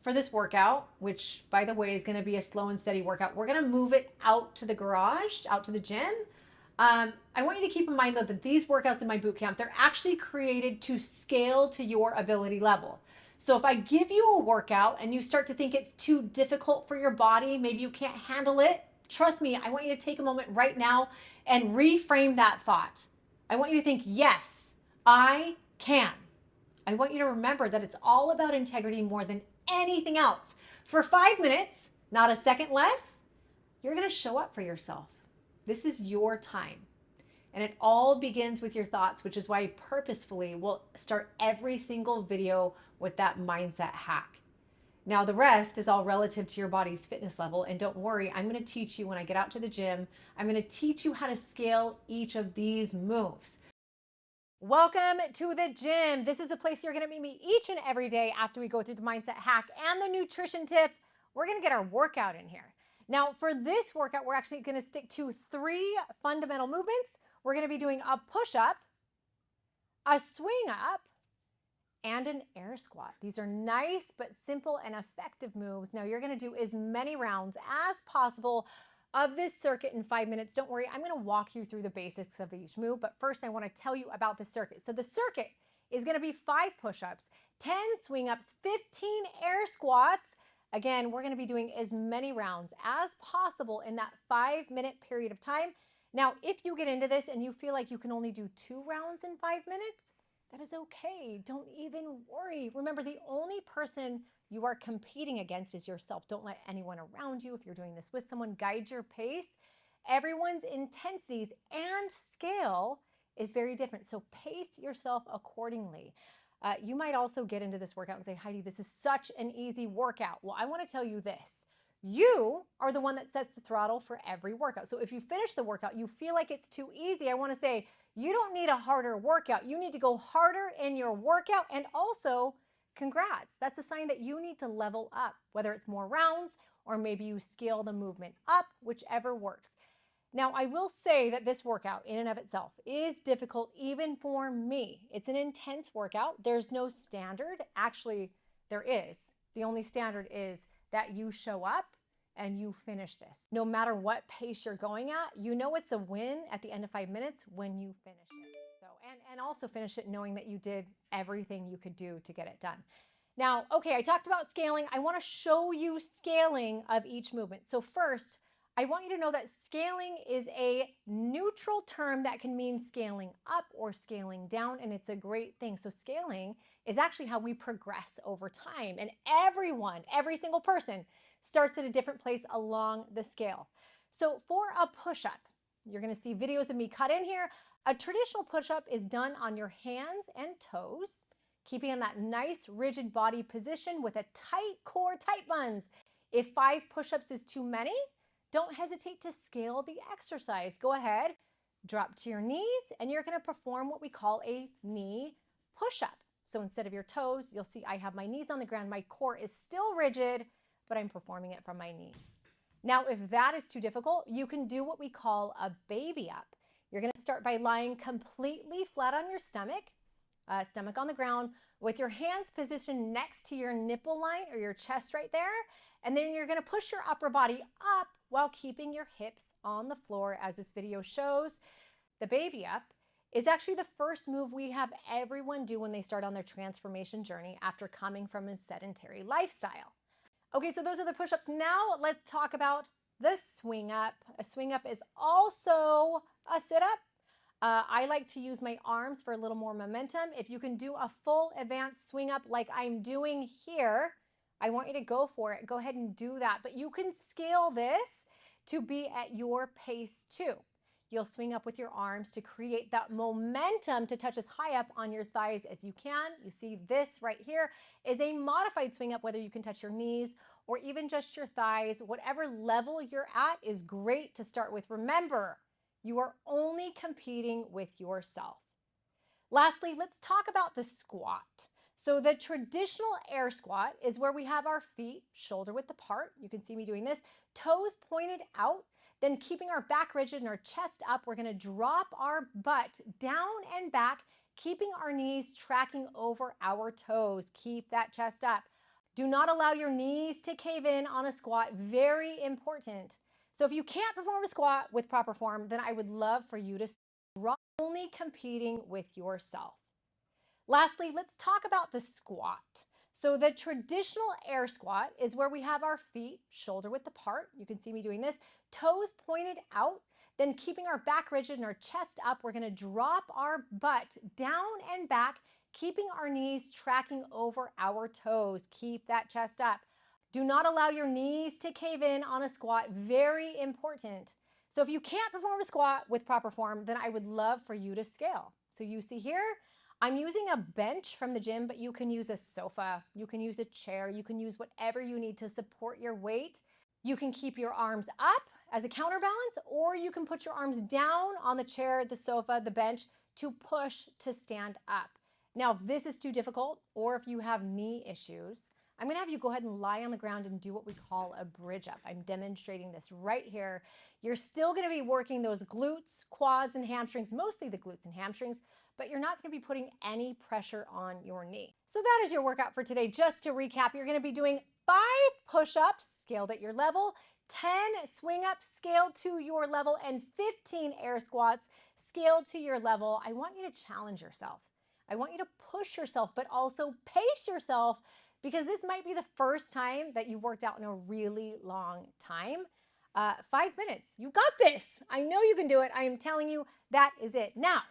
For this workout, which by the way is going to be a slow and steady workout, we're going to move it out to the garage, out to the gym. I want you to keep in mind though that these workouts in my boot camp, they're actually created to scale to your ability level. So if I give you a workout and you start to think it's too difficult for your body, maybe you can't handle it, trust me, I want you to take a moment right now and reframe that thought. I want you to think, yes, I can. I want you to remember that it's all about integrity more than anything else. For 5 minutes, not a second less, you're going to show up for yourself. This is your time. And it all begins with your thoughts, which is why I purposefully will start every single video with that mindset hack. Now, the rest is all relative to your body's fitness level. And don't worry, I'm going to teach you when I get out to the gym, I'm going to teach you how to scale each of these moves. Welcome to the gym. This is the place you're going to meet me each and every day after we go through the mindset hack and the nutrition tip. We're going to get our workout in here. Now, for this workout, we're actually going to stick to 3 fundamental movements. We're going to be doing a push-up, a swing up, and an air squat. These are nice but simple and effective moves. Now, you're going to do as many rounds as possible of this circuit in 5 minutes. Don't worry, I'm going to walk you through the basics of each move, but first I want to tell you about the circuit. So the circuit is going to be 5 push-ups, 10 swing-ups, 15 air squats. Again, we're going to be doing as many rounds as possible in that 5-minute period of time. Now, if you get into this and you feel like you can only do 2 rounds in 5 minutes, that is okay. Don't even worry. Remember, the only person you are competing against is yourself. Don't let anyone around you, if you're doing this with someone, guide your pace. Everyone's intensities and scale is very different. So pace yourself accordingly. You might also get into this workout and say, Heidi, this is such an easy workout. Well, I want to tell you this. You are the one that sets the throttle for every workout. So if you finish the workout, you feel like it's too easy, I want to say, you don't need a harder workout. You need to go harder in your workout, and also, congrats. That's a sign that you need to level up, whether it's more rounds or maybe you scale the movement up, whichever works. Now, I will say that this workout in and of itself is difficult even for me. It's an intense workout. There's no standard. Actually, there is. The only standard is that you show up and you finish this. No matter what pace you're going at, you know it's a win at the end of 5 minutes when you finish it. So, and also finish it knowing that you did everything you could do to get it done. Now, okay, I talked about scaling. I want to show you scaling of each movement. So first, I want you to know that scaling is a neutral term that can mean scaling up or scaling down, and it's a great thing. So scaling is actually how we progress over time, and everyone, every single person starts at a different place along the scale. So for a push-up, you're going to see videos of me cut in here. A traditional push-up is done on your hands and toes, keeping in that nice rigid body position with a tight core, tight buns. If 5 push-ups is too many, don't hesitate to scale the exercise. Go ahead, drop to your knees, and you're going to perform what we call a knee push-up. So instead of your toes, you'll see I have my knees on the ground. My core is still rigid, but I'm performing it from my knees. Now, if that is too difficult, you can do what we call a baby up. You're going to start by lying completely flat on your stomach, stomach on the ground, with your hands positioned next to your nipple line or your chest right there. And then you're going to push your upper body up while keeping your hips on the floor, as this video shows. The baby up is actually the first move we have everyone do when they start on their transformation journey after coming from a sedentary lifestyle. Okay, so those are the push-ups. Now let's talk about the swing up. A swing up is also a sit-up. I like to use my arms for a little more momentum. If you can do a full advanced swing up like I'm doing here, I want you to go for it. Go ahead and do that. But you can scale this to be at your pace too. You'll swing up with your arms to create that momentum to touch as high up on your thighs as you can. You see this right here is a modified swing up, whether you can touch your knees or even just your thighs. Whatever level you're at is great to start with. Remember, you are only competing with yourself. Lastly, let's talk about the squat. So the traditional air squat is where we have our feet shoulder width apart. You can see me doing this, toes pointed out. Then keeping our back rigid and our chest up, we're going to drop our butt down and back, keeping our knees tracking over our toes. Keep that chest up. Do not allow your knees to cave in on a squat. Very important. So if you can't perform a squat with proper form, then I would love for you to stop only competing with yourself. Lastly, let's talk about the squat. So the traditional air squat is where we have our feet shoulder width apart. You can see me doing this, toes pointed out, then keeping our back rigid and our chest up. We're gonna drop our butt down and back, keeping our knees tracking over our toes. Keep that chest up. Do not allow your knees to cave in on a squat. Very important. So if you can't perform a squat with proper form, then I would love for you to scale. So you see here, I'm using a bench from the gym, but you can use a sofa, you can use a chair, you can use whatever you need to support your weight. You can keep your arms up as a counterbalance, or you can put your arms down on the chair, the sofa, the bench to push to stand up. Now, if this is too difficult, or if you have knee issues, I'm gonna have you go ahead and lie on the ground and do what we call a bridge up. I'm demonstrating this right here. You're still gonna be working those glutes, quads, and hamstrings, mostly the glutes and hamstrings, but you're not gonna be putting any pressure on your knee. So that is your workout for today. Just to recap, you're gonna be doing 5 push-ups scaled at your level, 10 swing ups scaled to your level, and 15 air squats scaled to your level. I want you to challenge yourself. I want you to push yourself, but also pace yourself, because this might be the first time that you've worked out in a really long time. 5 minutes, you got this. I know you can do it. I am telling you, that is it. Now,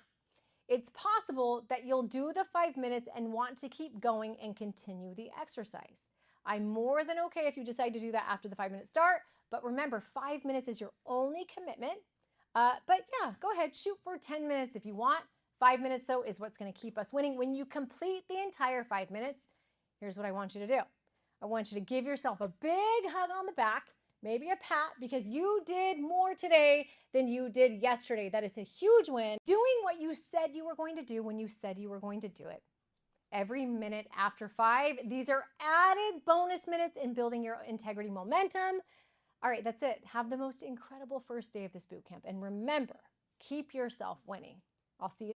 it's possible that you'll do the 5 minutes and want to keep going and continue the exercise. I'm more than okay if you decide to do that after the 5 minutes start, but remember, 5 minutes is your only commitment. But yeah, go ahead, shoot for 10 minutes if you want. 5 minutes though is what's gonna keep us winning. When you complete the entire 5 minutes, here's what I want you to do. I want you to give yourself a big hug on the back, maybe a pat, because you did more today than you did yesterday. That is a huge win. Doing what you said you were going to do when you said you were going to do it. Every minute after 5, these are added bonus minutes in building your integrity momentum. All right, that's it. Have the most incredible first day of this boot camp. And remember, keep yourself winning. I'll see you.